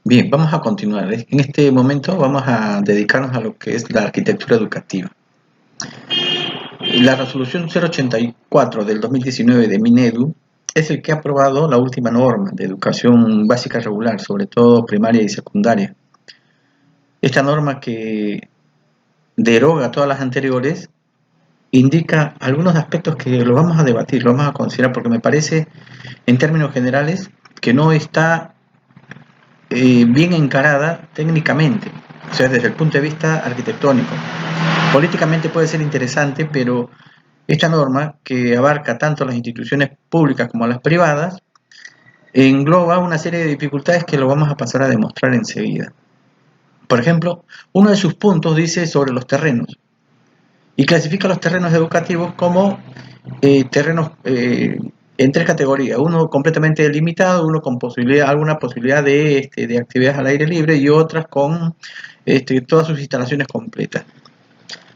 Bien, vamos a continuar. En este momento vamos a dedicarnos a lo que es la arquitectura educativa. La resolución 084 del 2019 de Minedu es el que ha aprobado la última norma de educación básica regular, sobre todo primaria y secundaria. Esta norma, que deroga todas las anteriores, indica algunos aspectos que los vamos a debatir, los vamos a considerar, porque me parece, en términos generales, que no está bien encarada técnicamente, o sea, desde el punto de vista arquitectónico. Políticamente puede ser interesante, pero esta norma, que abarca tanto las instituciones públicas como las privadas, engloba una serie de dificultades que lo vamos a pasar a demostrar enseguida. Por ejemplo, uno de sus puntos dice sobre los terrenos y clasifica los terrenos educativos como terrenos en tres categorías: uno completamente delimitado, uno con alguna posibilidad de actividades al aire libre, y otras con todas sus instalaciones completas.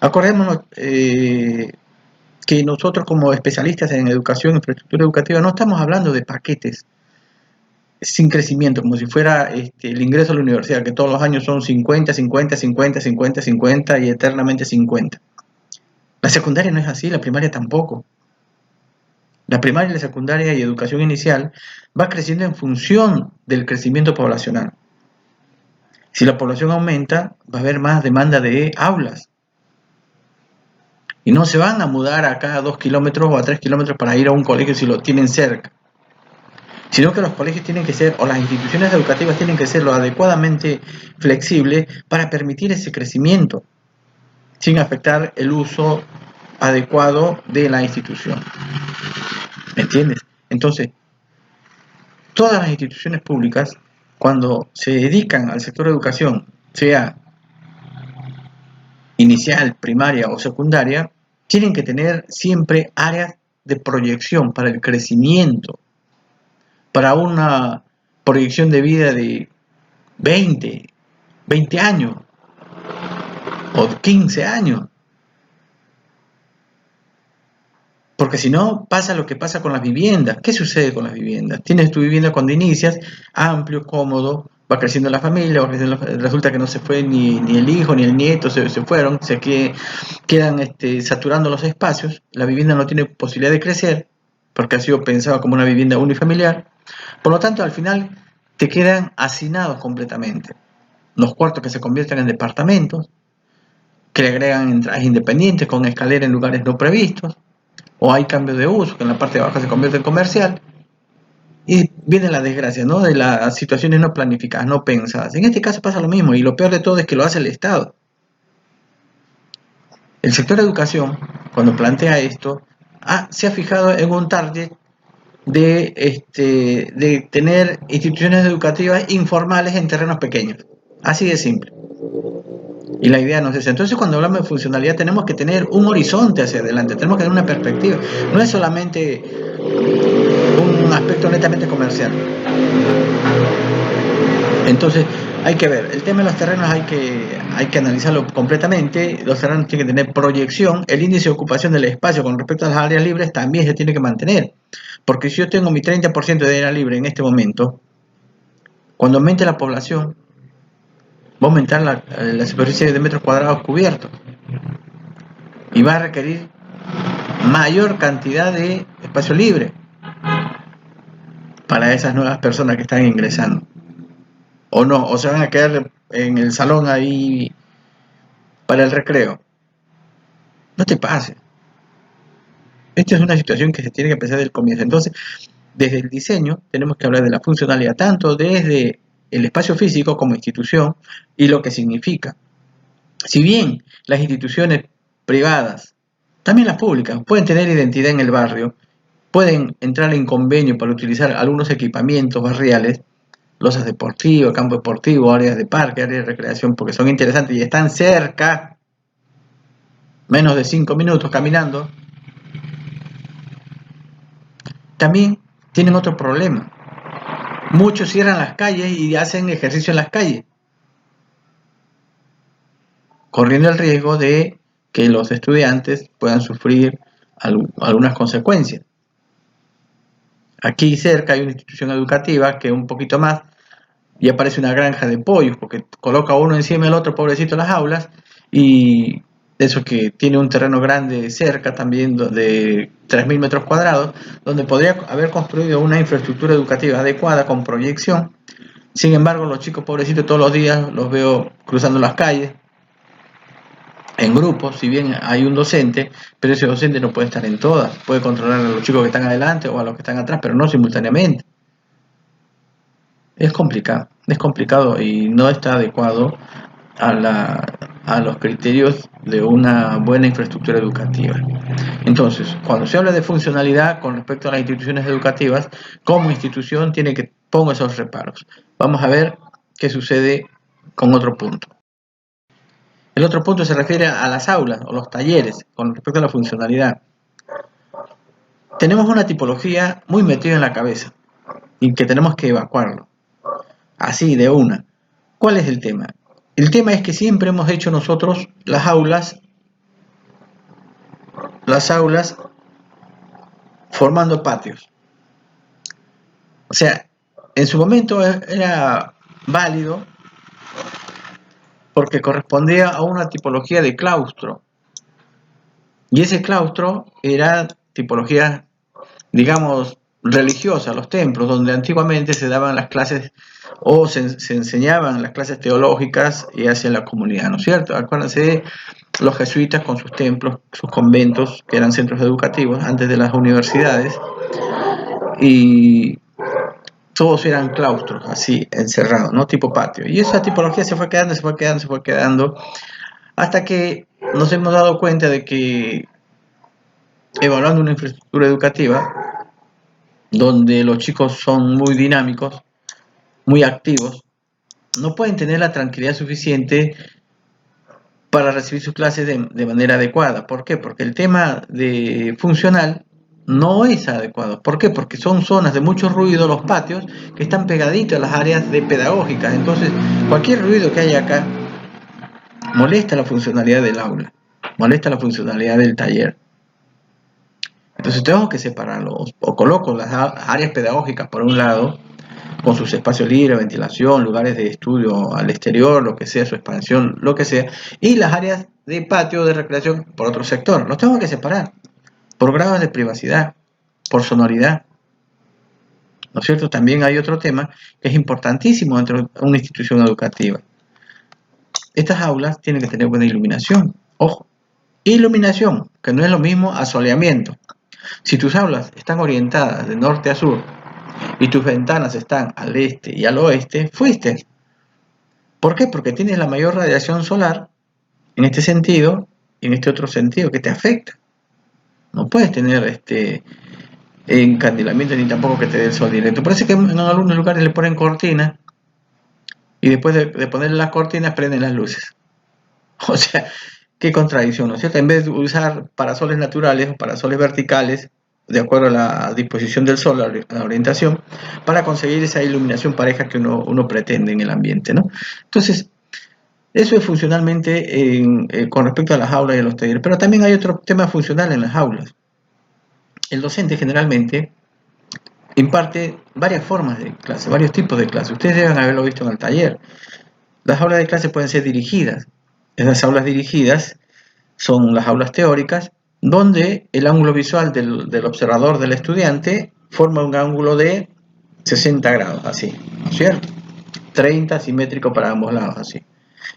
Acordémonos que nosotros, como especialistas en educación e infraestructura educativa, no estamos hablando de paquetes sin crecimiento, como si fuera el ingreso a la universidad, que todos los años son 50, 50, 50, 50, 50 y eternamente 50. La secundaria no es así, la primaria tampoco. La primaria, la secundaria y educación inicial va creciendo en función del crecimiento poblacional. Si la población aumenta, va a haber más demanda de aulas. Y no se van a mudar a cada 2 kilómetros o a 3 kilómetros para ir a un colegio si lo tienen cerca, sino que los colegios tienen que ser, o las instituciones educativas tienen que ser lo adecuadamente flexibles para permitir ese crecimiento, sin afectar el uso adecuado de la institución. ¿Me entiendes? Entonces, todas las instituciones públicas, cuando se dedican al sector de educación, sea inicial, primaria o secundaria, tienen que tener siempre áreas de proyección para el crecimiento, para una proyección de vida de 20 años o 15 años. Porque si no, pasa lo que pasa con las viviendas. ¿Qué sucede con las viviendas? Tienes tu vivienda cuando inicias, amplio, cómodo, va creciendo la familia, resulta que no se fue ni el hijo ni el nieto, se fueron, quedan saturando los espacios, la vivienda no tiene posibilidad de crecer, porque ha sido pensado como una vivienda unifamiliar. Por lo tanto, al final te quedan hacinados completamente. Los cuartos que se convierten en departamentos, que le agregan entradas independientes con escalera en lugares no previstos, o hay cambios de uso, que en la parte de abajo se convierte en comercial, y viene la desgracia, ¿no?, de las situaciones no planificadas, no pensadas. En este caso pasa lo mismo, y lo peor de todo es que lo hace el Estado. El sector de educación, cuando plantea esto, se ha fijado en un target de tener instituciones educativas informales en terrenos pequeños. Así de simple. Y la idea no es esa. Entonces, cuando hablamos de funcionalidad, tenemos que tener un horizonte hacia adelante, tenemos que tener una perspectiva. No es solamente un aspecto netamente comercial. Entonces, hay que ver, el tema de los terrenos hay que analizarlo completamente. Los terrenos tienen que tener proyección. El índice de ocupación del espacio con respecto a las áreas libres también se tiene que mantener. Porque si yo tengo mi 30% de área libre en este momento, cuando aumente la población, va a aumentar la superficie de metros cuadrados cubiertos y va a requerir mayor cantidad de espacio libre para esas nuevas personas que están ingresando. O no, o se van a quedar en el salón ahí para el recreo. No te pases. Esta es una situación que se tiene que pensar desde el comienzo. Entonces, desde el diseño tenemos que hablar de la funcionalidad, tanto desde el espacio físico como institución y lo que significa. Si bien las instituciones privadas, también las públicas, pueden tener identidad en el barrio, pueden entrar en convenio para utilizar algunos equipamientos barriales, losas deportivas, campo deportivo, áreas de parque, áreas de recreación, porque son interesantes y están cerca, menos de 5 minutos caminando. También tienen otro problema. Muchos cierran las calles y hacen ejercicio en las calles, corriendo el riesgo de que los estudiantes puedan sufrir algunas consecuencias. Aquí cerca hay una institución educativa que un poquito más y aparece una granja de pollos, porque coloca uno encima del otro, pobrecito, las aulas, y eso que tiene un terreno grande cerca también de 3.000 metros cuadrados, donde podría haber construido una infraestructura educativa adecuada con proyección. Sin embargo, los chicos pobrecitos todos los días los veo cruzando las calles, en grupos, si bien hay un docente, pero ese docente no puede estar en todas, puede controlar a los chicos que están adelante o a los que están atrás, pero no simultáneamente. Es complicado y no está adecuado a los criterios de una buena infraestructura educativa. Entonces, cuando se habla de funcionalidad con respecto a las instituciones educativas, como institución tiene que poner esos reparos. Vamos a ver qué sucede con otro punto. El otro punto se refiere a las aulas o los talleres con respecto a la funcionalidad. Tenemos una tipología muy metida en la cabeza y que tenemos que evacuarlo. Así, de una. ¿Cuál es el tema? El tema es que siempre hemos hecho nosotros las aulas formando patios. O sea, en su momento era válido porque correspondía a una tipología de claustro. Y ese claustro era tipología, digamos, religiosa, los templos, donde antiguamente se daban las clases o se enseñaban las clases teológicas y hacia la comunidad, ¿no es cierto? Acuérdense los jesuitas con sus templos, sus conventos, que eran centros educativos antes de las universidades, y todos eran claustros, así, encerrados, ¿no? Tipo patio. Y esa tipología se fue quedando, se fue quedando, se fue quedando, hasta que nos hemos dado cuenta de que, evaluando una infraestructura educativa, donde los chicos son muy dinámicos, muy activos, no pueden tener la tranquilidad suficiente para recibir sus clases de manera adecuada. ¿Por qué? Porque el tema de funcional no es adecuado. ¿Por qué? Porque son zonas de mucho ruido, los patios, que están pegaditos a las áreas de pedagógicas. Entonces, cualquier ruido que haya acá molesta la funcionalidad del aula, molesta la funcionalidad del taller. Entonces tengo que separarlos, o coloco las áreas pedagógicas por un lado, con sus espacios libres, ventilación, lugares de estudio al exterior, lo que sea, su expansión, lo que sea, y las áreas de patio de recreación por otro sector. Los tengo que separar por grados de privacidad, por sonoridad. ¿No es cierto? También hay otro tema que es importantísimo dentro de una institución educativa. Estas aulas tienen que tener buena iluminación. Ojo, iluminación, que no es lo mismo asoleamiento. Si tus aulas están orientadas de norte a sur y tus ventanas están al este y al oeste, fuiste. ¿Por qué? Porque tienes la mayor radiación solar en este sentido y en este otro sentido que te afecta. No puedes tener encandilamiento ni tampoco que te dé el sol directo. Por eso es que en algunos lugares le ponen cortinas y después de ponerle las cortinas prenden las luces. O sea, qué contradicción, ¿no es cierto? En vez de usar parasoles naturales o parasoles verticales, de acuerdo a la disposición del sol, a la orientación, para conseguir esa iluminación pareja que uno pretende en el ambiente, ¿no? Entonces, eso es funcionalmente con respecto a las aulas y a los talleres. Pero también hay otro tema funcional en las aulas. El docente generalmente imparte varias formas de clase, varios tipos de clase. Ustedes deben haberlo visto en el taller. Las aulas de clase pueden ser dirigidas. Esas aulas dirigidas son las aulas teóricas, donde el ángulo visual del observador, del estudiante, forma un ángulo de 60 grados, así, ¿no es cierto? 30 simétrico para ambos lados, así.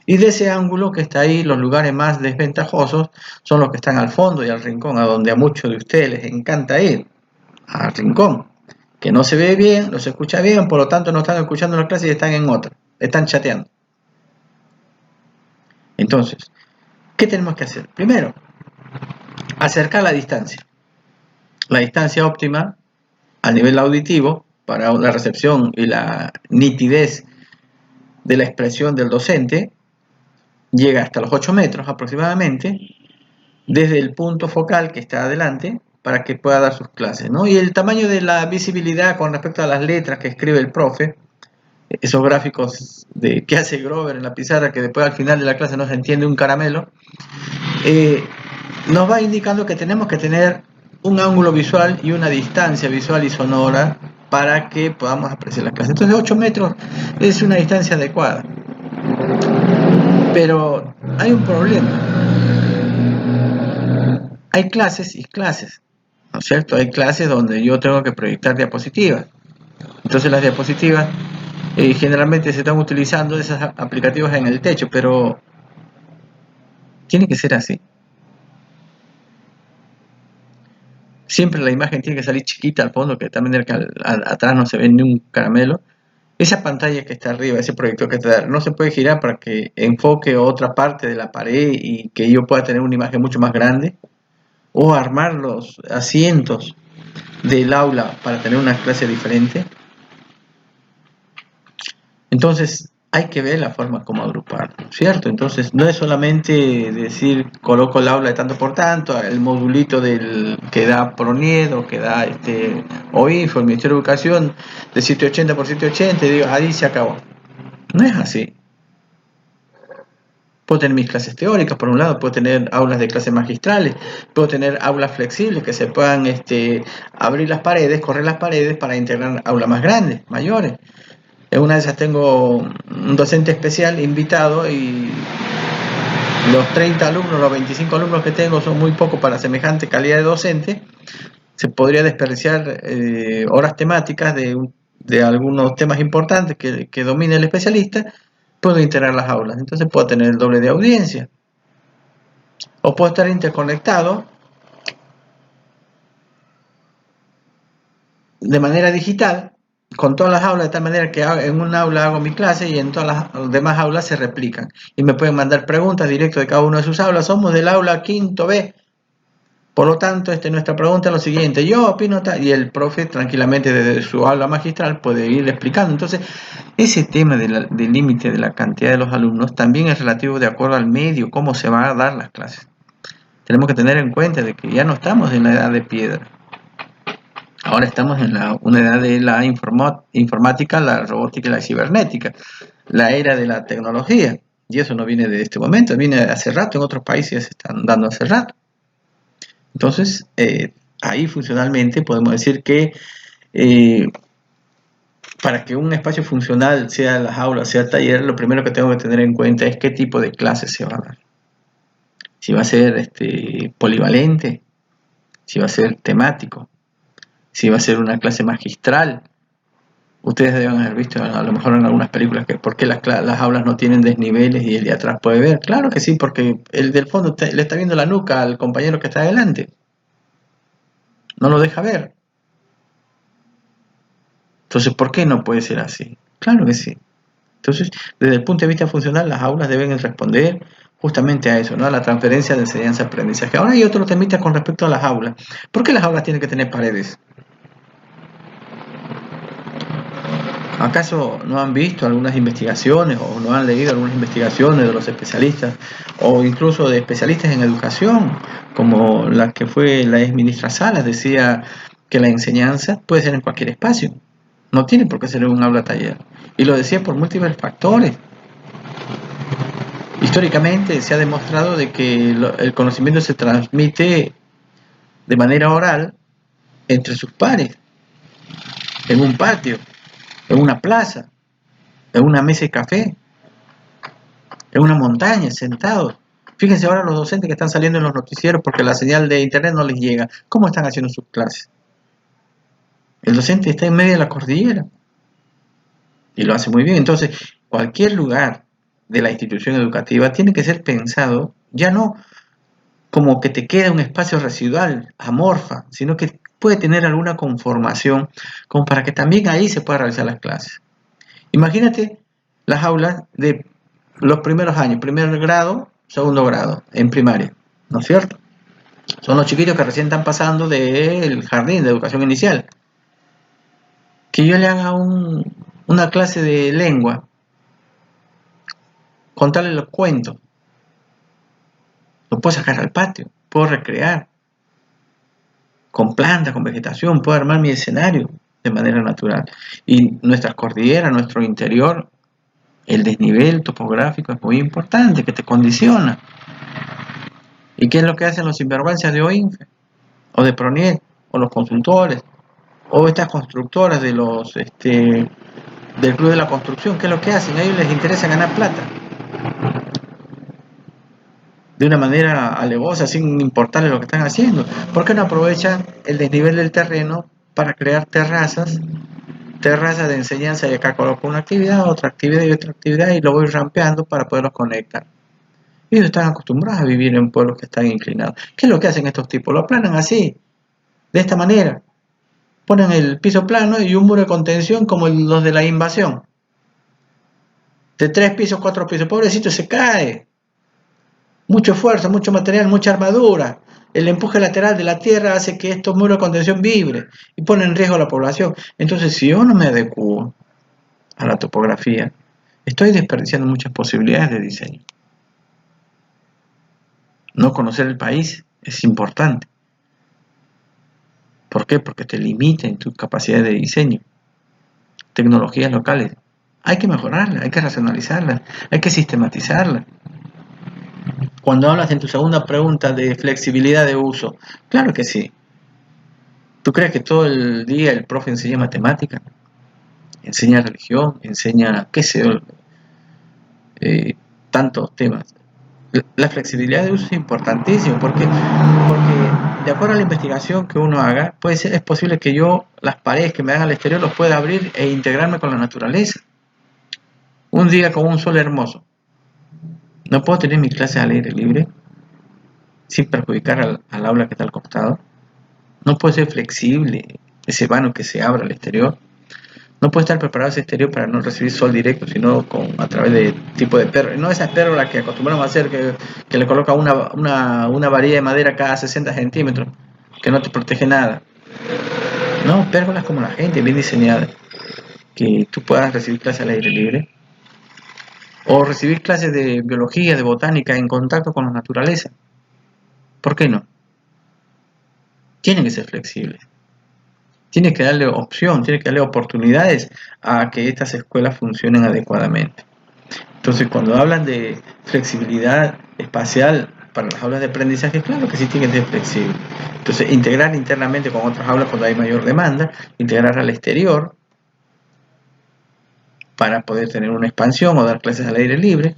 Y de ese ángulo que está ahí, los lugares más desventajosos son los que están al fondo y al rincón, a donde a muchos de ustedes les encanta ir, al rincón, que no se ve bien, no se escucha bien, por lo tanto no están escuchando la clase y están en otra, están chateando. Entonces, ¿qué tenemos que hacer? Primero, acercar la distancia óptima a nivel auditivo para la recepción y la nitidez de la expresión del docente llega hasta los 8 metros aproximadamente, desde el punto focal que está adelante, para que pueda dar sus clases, ¿no? Y el tamaño de la visibilidad con respecto a las letras que escribe el profe, esos gráficos que hace Grover en la pizarra, que después al final de la clase no se entiende un caramelo, nos va indicando que tenemos que tener un ángulo visual y una distancia visual y sonora para que podamos apreciar las clases. Entonces 8 metros es una distancia adecuada. Pero hay un problema. Hay clases y clases, ¿no es cierto? Hay clases donde yo tengo que proyectar diapositivas. Entonces las diapositivas generalmente se están utilizando esas aplicativas en el techo, pero tiene que ser así. Siempre la imagen tiene que salir chiquita al fondo, que de tal manera que atrás no se ve ni un caramelo. Esa pantalla que está arriba, ese proyector que está, no se puede girar para que enfoque otra parte de la pared y que yo pueda tener una imagen mucho más grande, o armar los asientos del aula para tener una clase diferente. Entonces hay que ver la forma como agrupar, ¿cierto? Entonces no es solamente decir coloco el aula de tanto por tanto, el modulito que da PRONIED o que da OINFO, el Ministerio de Educación, de 780 por 780 y digo, ahí se acabó. No es así. Puedo tener mis clases teóricas, por un lado, puedo tener aulas de clases magistrales, puedo tener aulas flexibles que se puedan abrir las paredes, correr las paredes para integrar aulas más grandes, mayores. En una de esas tengo un docente especial invitado y los 30 alumnos, los 25 alumnos que tengo son muy pocos para semejante calidad de docente. Se podría desperdiciar horas temáticas de algunos temas importantes que domine el especialista. Puedo integrar las aulas, entonces puedo tener el doble de audiencia. O puedo estar interconectado de manera digital con todas las aulas, de tal manera que en un aula hago mi clase y en todas las demás aulas se replican. Y me pueden mandar preguntas directo de cada una de sus aulas. Somos del aula quinto B. Por lo tanto, nuestra pregunta es lo siguiente. Yo opino tal, y el profe tranquilamente desde su aula magistral puede ir explicando. Entonces, ese tema del límite de la cantidad de los alumnos también es relativo de acuerdo al medio, cómo se van a dar las clases. Tenemos que tener en cuenta de que ya no estamos en la edad de piedra. Ahora estamos en una edad de la informática, la robótica y la cibernética, la era de la tecnología. Y eso no viene de este momento, viene de hace rato, en otros países se están dando hace rato. Entonces, ahí funcionalmente podemos decir que para que un espacio funcional, sea las aulas, sea el taller, lo primero que tengo que tener en cuenta es qué tipo de clases se va a dar. Si va a ser polivalente, si va a ser temático, si va a ser una clase magistral. Ustedes deben haber visto a lo mejor en algunas películas que por qué las aulas no tienen desniveles y el de atrás puede ver. Claro que sí, porque el del fondo le está viendo la nuca al compañero que está adelante. No lo deja ver. Entonces, ¿por qué no puede ser así? Claro que sí. Entonces, desde el punto de vista funcional, las aulas deben responder justamente a eso, ¿no? A la transferencia de enseñanza-aprendizaje. Ahora hay otro temita con respecto a las aulas. ¿Por qué las aulas tienen que tener paredes? ¿Acaso no han visto algunas investigaciones o no han leído algunas investigaciones de los especialistas o incluso de especialistas en educación, como la que fue la ex ministra Salas, decía que la enseñanza puede ser en cualquier espacio, no tiene por qué ser en un aula taller? Y lo decía por múltiples factores. Históricamente se ha demostrado de que el conocimiento se transmite de manera oral entre sus pares, en un patio, en una plaza, en una mesa de café, en una montaña, sentados. Fíjense ahora los docentes que están saliendo en los noticieros porque la señal de internet no les llega. ¿Cómo están haciendo sus clases? El docente está en medio de la cordillera y lo hace muy bien. Entonces, cualquier lugar de la institución educativa tiene que ser pensado ya no como que te queda un espacio residual, amorfa, sino que puede tener alguna conformación como para que también ahí se puedan realizar las clases. Imagínate las aulas de los primeros años, primer grado, segundo grado, en primaria, ¿no es cierto? Son los chiquitos que recién están pasando del jardín de educación inicial. Que yo le haga una clase de lengua, contarle los cuentos, lo puedo sacar al patio, puedo recrear, con plantas, con vegetación, puedo armar mi escenario de manera natural. Y nuestras cordilleras, nuestro interior, el desnivel topográfico es muy importante, que te condiciona. ¿Y qué es lo que hacen los sinvergüenzas de OINFE? O de PRONIED, o los consultores, O estas constructoras del Club de la Construcción, ¿qué es lo que hacen? A ellos les interesa ganar plata de una manera alevosa, sin importarles lo que están haciendo. ¿Por qué no aprovechan el desnivel del terreno para crear terrazas de enseñanza, y acá coloco una actividad, otra actividad y otra actividad y lo voy rampeando para poderlos conectar? Ellos están acostumbrados a vivir en pueblos que están inclinados. ¿Qué es lo que hacen estos tipos? Lo aplanan así, de esta manera. Ponen el piso plano y un muro de contención como los de la invasión. De 3 pisos, 4 pisos. Pobrecito, se cae. Mucho esfuerzo, mucho material, mucha armadura. El empuje lateral de la tierra hace que estos muros de contención vibren y ponen en riesgo a la población. Entonces, si yo no me adecuo a la topografía, estoy desperdiciando muchas posibilidades de diseño. No conocer el país es importante. ¿Por qué? Porque te limita en tu capacidad de diseño. Tecnologías locales. Hay que mejorarlas, hay que racionalizarlas, hay que sistematizarlas. Cuando hablas en tu segunda pregunta de flexibilidad de uso, claro que sí. ¿Tú crees que todo el día el profe enseña matemática? Enseña religión, enseña, qué sé yo, tantos temas. La flexibilidad de uso es importantísimo porque de acuerdo a la investigación que uno haga, es posible que yo las paredes que me dan al exterior los pueda abrir e integrarme con la naturaleza. Un día con un sol hermoso. No puedo tener mis clases al aire libre sin perjudicar al aula que está al costado. No puede ser flexible ese vano que se abra al exterior. No puede estar preparado ese exterior para no recibir sol directo, sino a través de tipo de pérgola. No esas pérgolas que acostumbramos a hacer, que le coloca una varilla de madera cada 60 centímetros, que no te protege nada. No, pérgolas como la gente, bien diseñadas, que tú puedas recibir clases al aire libre, o recibir clases de biología, de botánica, en contacto con la naturaleza. ¿Por qué no? Tienen que ser flexibles. Tiene que darle opción, tiene que darle oportunidades a que estas escuelas funcionen adecuadamente. Entonces, cuando hablan de flexibilidad espacial para las aulas de aprendizaje, claro que sí tienen que ser flexibles. Entonces, integrar internamente con otras aulas cuando hay mayor demanda, integrar al exterior para poder tener una expansión o dar clases al aire libre.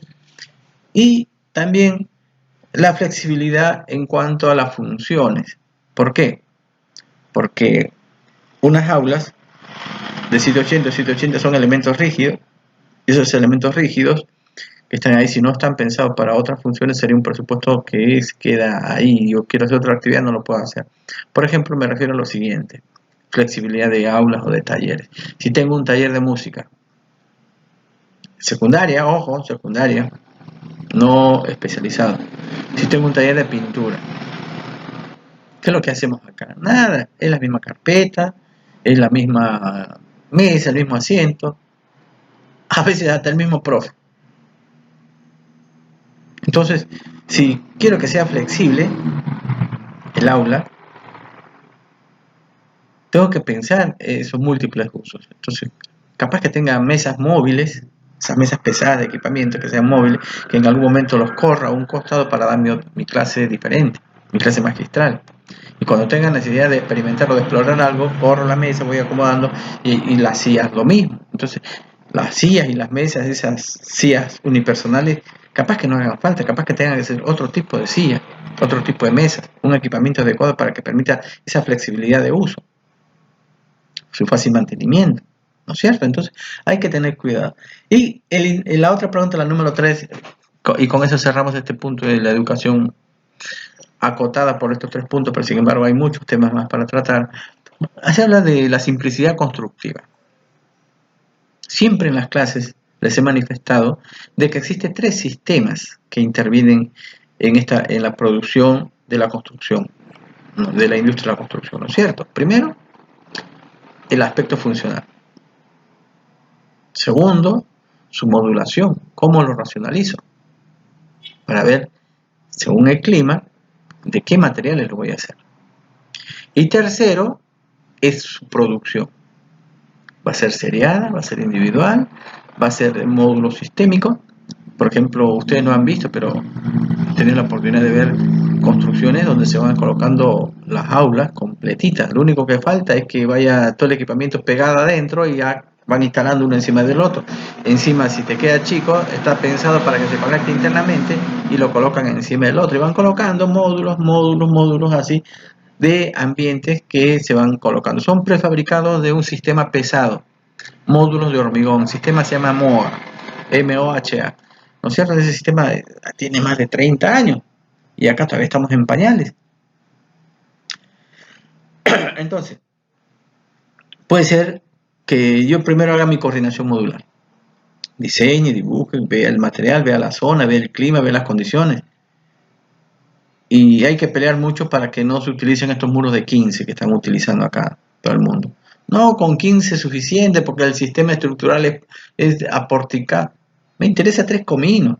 Y también la flexibilidad en cuanto a las funciones. ¿Por qué? Porque unas aulas de 780 y 780 son elementos rígidos, y esos elementos rígidos que están ahí, si no están pensados para otras funciones, sería un presupuesto que queda ahí. Yo quiero hacer otra actividad, no lo puedo hacer. Por ejemplo, me refiero a lo siguiente: flexibilidad de aulas o de talleres. Si tengo un taller de música, secundaria, ojo, secundaria, no especializado. Si tengo un taller de pintura, ¿qué es lo que hacemos acá? Nada, es la misma carpeta, es la misma mesa, el mismo asiento, a veces hasta el mismo profe. Entonces, si quiero que sea flexible el aula, tengo que pensar esos múltiples usos. Entonces, capaz que tenga mesas móviles, esas mesas pesadas de equipamiento que sean móviles, que en algún momento los corra a un costado para dar mi clase diferente, mi clase magistral. Y cuando tenga necesidad de experimentar o de explorar algo, corro la mesa, voy acomodando y las sillas lo mismo. Entonces, las sillas y las mesas, esas sillas unipersonales, capaz que no hagan falta, capaz que tengan que ser otro tipo de silla, otro tipo de mesas, un equipamiento adecuado para que permita esa flexibilidad de uso, su fácil mantenimiento, ¿no es cierto? Entonces hay que tener cuidado. Y la otra pregunta, la número 3, y con eso cerramos este punto de la educación acotada por estos 3 puntos, pero sin embargo hay muchos temas más para tratar. Se habla de la simplicidad constructiva. Siempre en las clases les he manifestado de que existen 3 sistemas que intervienen en la producción de la construcción, ¿no?, de la industria de la construcción, ¿no es cierto? Primero, el aspecto funcional. Segundo, su modulación, cómo lo racionalizo, para ver, según el clima, de qué materiales lo voy a hacer. Y tercero, es su producción. Va a ser seriada, va a ser individual, va a ser en módulo sistémico. Por ejemplo, ustedes no han visto, pero han tenido la oportunidad de ver construcciones donde se van colocando las aulas con completita. Lo único que falta es que vaya todo el equipamiento pegado adentro y ya van instalando uno encima del otro. Encima, si te queda chico, está pensado para que se conecte internamente y lo colocan encima del otro. Y van colocando módulos así de ambientes que se van colocando. Son prefabricados de un sistema pesado, módulos de hormigón. El sistema se llama MOA, MOHA. ¿No es cierto? Ese sistema tiene más de 30 años y acá todavía estamos en pañales. Entonces, puede ser que yo primero haga mi coordinación modular. Diseñe, dibuje, vea el material, vea la zona, vea el clima, vea las condiciones. Y hay que pelear mucho para que no se utilicen estos muros de 15 que están utilizando acá todo el mundo. No, con 15 es suficiente porque el sistema estructural es aporticado. Me interesa 3 cominos.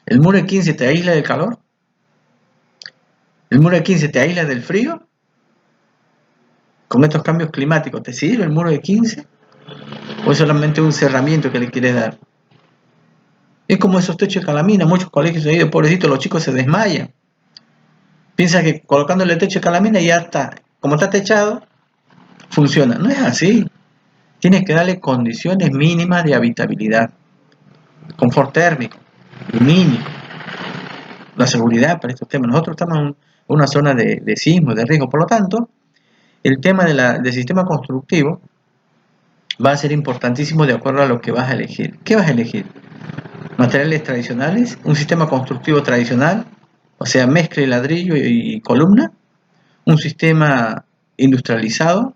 ¿El muro de 15 te aísla del calor? ¿El muro de 15 te aísla del frío? Con estos cambios climáticos, ¿te sirve el muro de 15? ¿O es solamente un cerramiento que le quieres dar? Es como esos techos de calamina, muchos colegios ahí de pobrecitos, los chicos se desmayan. Piensa que colocándole el techo de calamina ya está, como está techado, funciona. No es así. Tienes que darle condiciones mínimas de habitabilidad, confort térmico, lumínico, la seguridad para estos temas. Nosotros estamos en una zona de sismo, de riesgo, por lo tanto, el tema del sistema constructivo va a ser importantísimo de acuerdo a lo que vas a elegir. ¿Qué vas a elegir? Materiales tradicionales, un sistema constructivo tradicional, o sea, mezcla de ladrillo y columna, un sistema industrializado,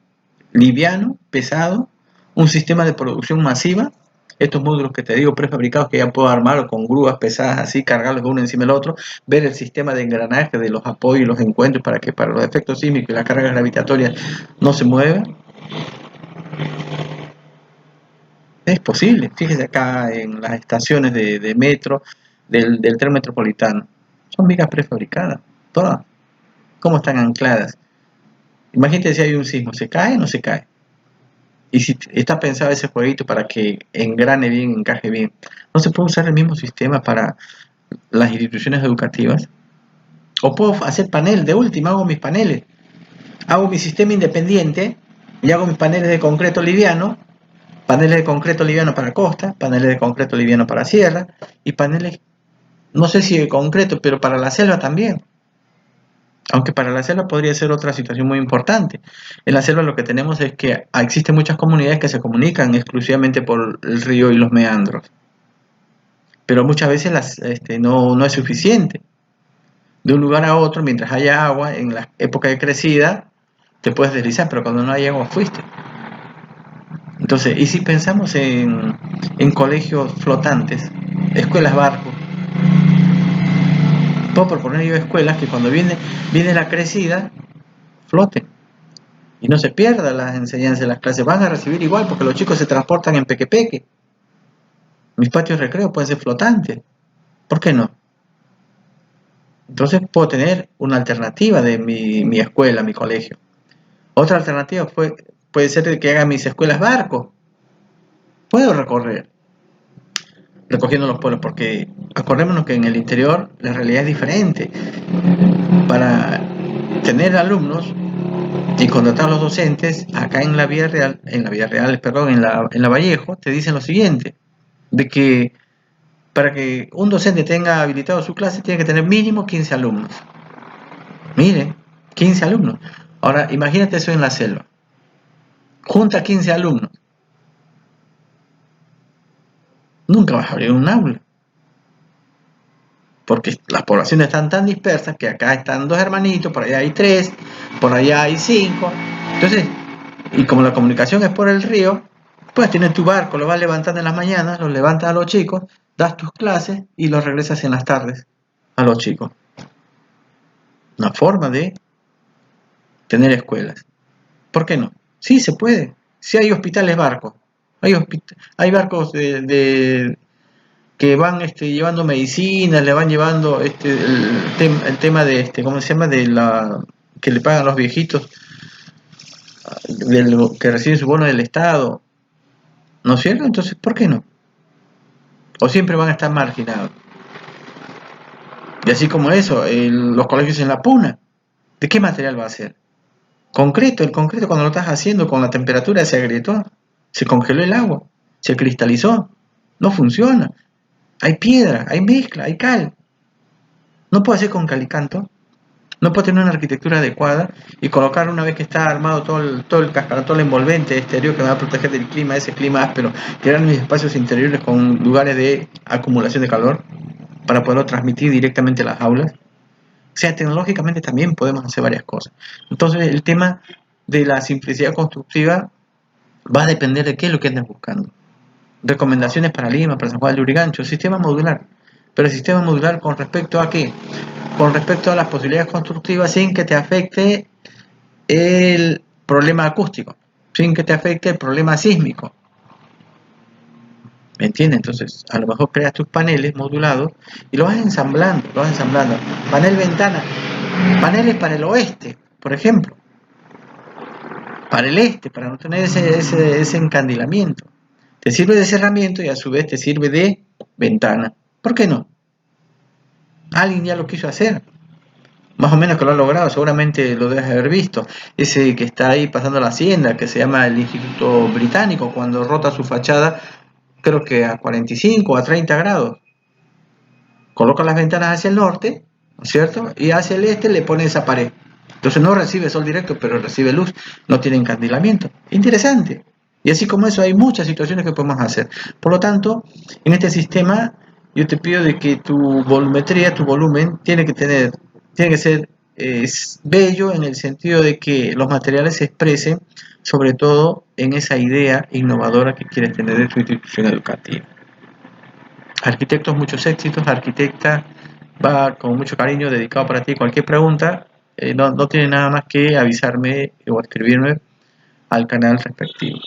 liviano, pesado, un sistema de producción masiva, estos módulos que te digo prefabricados que ya puedo armar con grúas pesadas así, cargarlos uno encima del otro, ver el sistema de engranaje de los apoyos y los encuentros para que para los efectos sísmicos y las cargas gravitatorias no se muevan. Es posible, fíjese acá en las estaciones de metro del tren metropolitano, son vigas prefabricadas, todas, cómo están ancladas. Imagínate si hay un sismo, ¿se cae o no se cae? Y si está pensado ese jueguito para que engrane bien, encaje bien, ¿no se puede usar el mismo sistema para las instituciones educativas? O puedo hacer panel, de última hago mis paneles, hago mi sistema independiente y hago mis paneles de concreto liviano para costa, paneles de concreto liviano para sierra y paneles, no sé si de concreto, pero para la selva también. Aunque para la selva podría ser otra situación muy importante. En la selva lo que tenemos es que existen muchas comunidades que se comunican exclusivamente por el río y los meandros. Pero muchas veces no es suficiente. De un lugar a otro, mientras haya agua, en la época de crecida, te puedes deslizar, pero cuando no hay agua fuiste. Entonces, ¿y si pensamos en colegios flotantes, escuelas barcos? Puedo proponer yo escuelas que cuando viene la crecida, floten. Y no se pierda las enseñanzas de las clases, van a recibir igual porque los chicos se transportan en peque-peque. Mis patios de recreo pueden ser flotantes, ¿por qué no? Entonces puedo tener una alternativa de mi escuela, mi colegio. Otra alternativa puede ser que haga mis escuelas barcos. Puedo recorrer, recogiendo los pueblos, porque acordémonos que en el interior la realidad es diferente. Para tener alumnos y contratar a los docentes, acá en la vida real, perdón, en la Vallejo, te dicen lo siguiente, de que para que un docente tenga habilitado su clase tiene que tener mínimo 15 alumnos. Miren, 15 alumnos. Ahora, imagínate eso en la selva. Junta 15 alumnos. Nunca vas a abrir un aula. Porque las poblaciones están tan dispersas que acá están 2 hermanitos, por allá hay 3, por allá hay 5. Entonces, y como la comunicación es por el río, puedes tener tu barco, lo vas levantando en las mañanas, lo levantas a los chicos, das tus clases y los regresas en las tardes a los chicos. Una forma de tener escuelas. ¿Por qué no? Sí, se puede. Sí hay hospitales barcos. Hay barcos que van llevando medicinas, le van llevando el tema de ¿cómo se llama? De la que le pagan los viejitos que reciben su bono del Estado. ¿No es cierto? Entonces, ¿por qué no? O siempre van a estar marginados. Y así como eso, los colegios en la puna. ¿De qué material va a ser? Concreto, el concreto cuando lo estás haciendo con la temperatura se agrietó, se congeló el agua, se cristalizó, no funciona. Hay piedra, hay mezcla, hay cal. No puede hacer con cal y canto, no puede tener una arquitectura adecuada y colocar una vez que está armado todo el cascarón, todo el envolvente exterior que me va a proteger del clima, ese clima áspero, crear mis espacios interiores con lugares de acumulación de calor para poderlo transmitir directamente a las aulas. O sea, tecnológicamente también podemos hacer varias cosas. Entonces, el tema de la simplicidad constructiva va a depender de qué es lo que andes buscando. Recomendaciones para Lima, para San Juan de Lurigancho, sistema modular. Pero el sistema modular con respecto a qué? Con respecto a las posibilidades constructivas sin que te afecte el problema acústico, sin que te afecte el problema sísmico. ¿Me entiendes? Entonces, a lo mejor creas tus paneles modulados y los vas ensamblando, los vas ensamblando. Panel ventana, paneles para el oeste, por ejemplo, para el este, para no tener ese encandilamiento. Te sirve de cerramiento y a su vez te sirve de ventana. ¿Por qué no? Alguien ya lo quiso hacer. Más o menos que lo ha logrado, seguramente lo debes haber visto. Ese que está ahí pasando la hacienda, que se llama el Instituto Británico, cuando rota su fachada, creo que a 45 o a 30 grados. Coloca las ventanas hacia el norte, ¿no es cierto? Y hacia el este le pone esa pared. Entonces no recibe sol directo, pero recibe luz, no tiene encandilamiento. Interesante. Y así como eso hay muchas situaciones que podemos hacer. Por lo tanto, en este sistema yo te pido de que tu volumetría, tu volumen, tiene que ser bello en el sentido de que los materiales se expresen, sobre todo en esa idea innovadora que quieres tener de tu institución educativa. Arquitectos, muchos éxitos. Arquitecta, va con mucho cariño, dedicado para ti. Cualquier pregunta, no tiene nada más que avisarme o escribirme al canal respectivo.